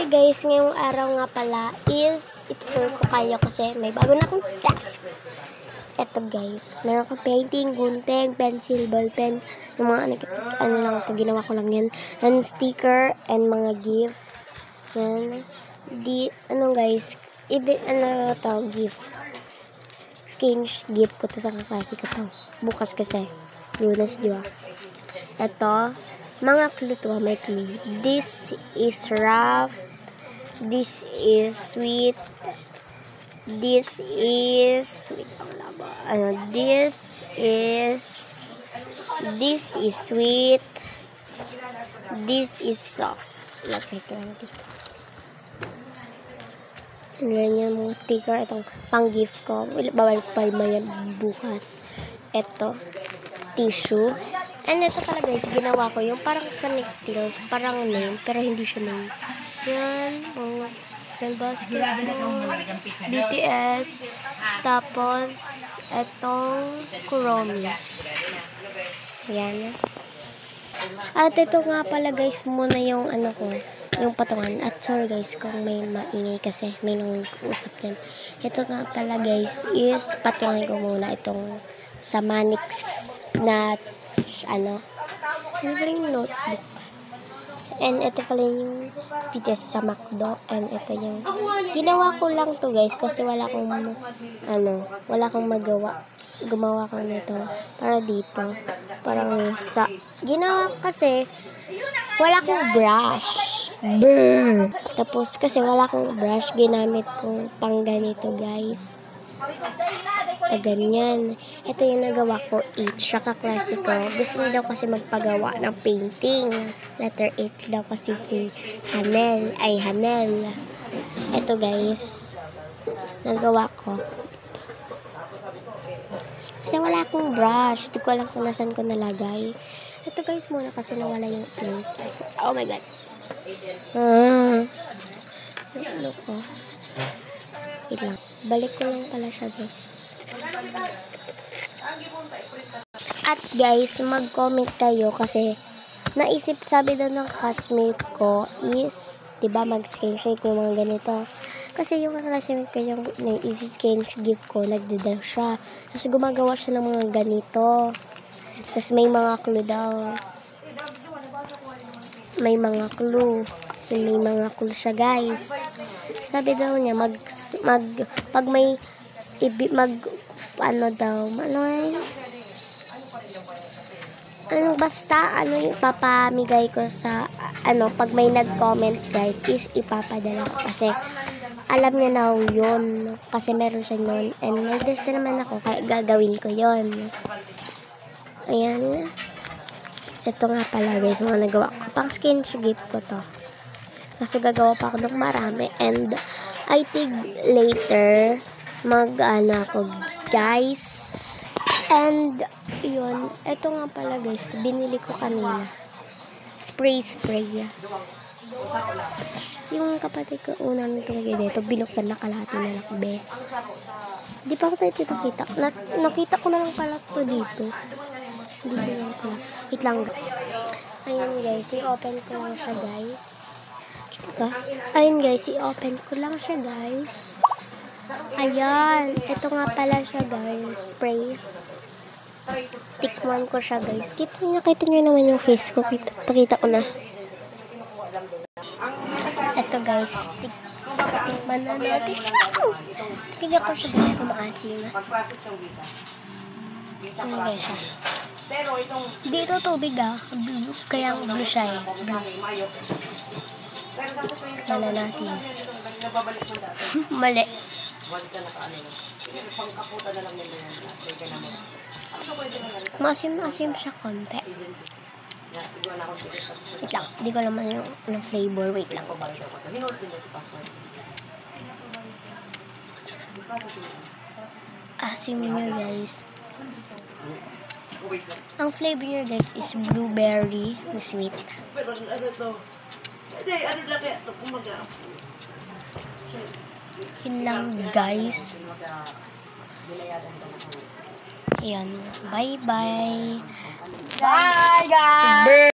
Hi guys, ngayong araw nga pala is itutur ko kayo kasi may bago na akong task. Eto guys, meron akong painting, gunting, pencil, ballpen, yung mga ano lang ito, ginawa ko lang yan. And sticker and mga gift. Yan. Guys, gift. Exchange gift ko to sa kaklase ko to. Bukas kasi, Lunes, di ba? Eto, mga clue to, may clue. This is rough. This is sweet. This is sweet. This is soft. Lagay ko lang dito. Ganyan mga sticker. Itong pang gift ko. Bawal pa yan bukas. Ito. Tissue. And ito pala guys, ginawa ko yung parang sa Nicktails, parang name, pero hindi siya name. Yan, mga basketball, BTS, tapos, etong Kuromi. Yan. At ito nga pala guys, muna yung yung patungan. At sorry guys, kung may maingay kasi may nang-usap dyan. Ito nga pala guys, is patungan ko muna itong sa Manix na ano pala yung notebook. And ito pala yung BTS sa McDo. And ito yung ginawa ko lang to guys kasi wala akong magawa. Gumawa ko nito para dito. Parang sa ginawa kasi wala akong brush. Tapos kasi wala akong brush, ginamit kong pang ganito guys. Ganyan. Ito yung nagawa ko, H. Saka klase ko. Gusto niya daw kasi magpagawa ng painting. Letter H daw kasi Hanel. Ito guys. Nagawa ko. Kasi wala akong brush. Di ko alam kung nasan ko nalagay. Ito guys muna kasi nawala yung ink. Oh my god. Ano ko? Wait lang. Balik ko lang pala siya guys. At guys, mag-comment kayo kasi naisip, sabi daw ng classmate ko is, diba, mag-screenshot yung mga ganito. Kasi yung classmate ko yung i-screenshot gift ko, nagdadaw siya. Tapos gumagawa siya ng mga ganito. Tapos may mga clue daw. May mga clue. May mga clue siya guys. Sabi daw niya, pag may yung papamigay ko sa pag may nag-comment guys is ipapadala ko kasi alam niya na yun kasi meron siya nun and nag-test naman ako kaya gagawin ko yun. Ayan, ito nga pala guys mga nagawa ko, pang screenshot gift ko to kasi gagawa pa ako ng marami and I think later ako guys. And yun, ito nga pala guys, binili ko kanina. Spray. Yung kapatid ko unang nito dito, binuksan na kalahati na lang be. Di pa ako tayo nakita. Nakita ko na lang pala to dito. Dito lang pala. Wait lang. Ayan guys, i-open ko lang siya guys. Diba? Ayun guys, i-open ko lang siya guys. Ayan, ito nga pala siya guys, spray. Tikman ko siya guys. Nakita nyo naman yung face ko. Pakita ko na. Ito guys, tikman na natin. Tignan ko siya guys kung maasim na. Ano guys siya? Dito tubig blue. Kaya blue siya eh. Blue. Tikman na natin. Mali. Masim siya konti. Wait lang, hindi ko naman yung flavor. Wait lang. Asim niya guys. Ang flavor niya guys is blueberry na sweet. Yun lang guys. Ayan. Bye guys.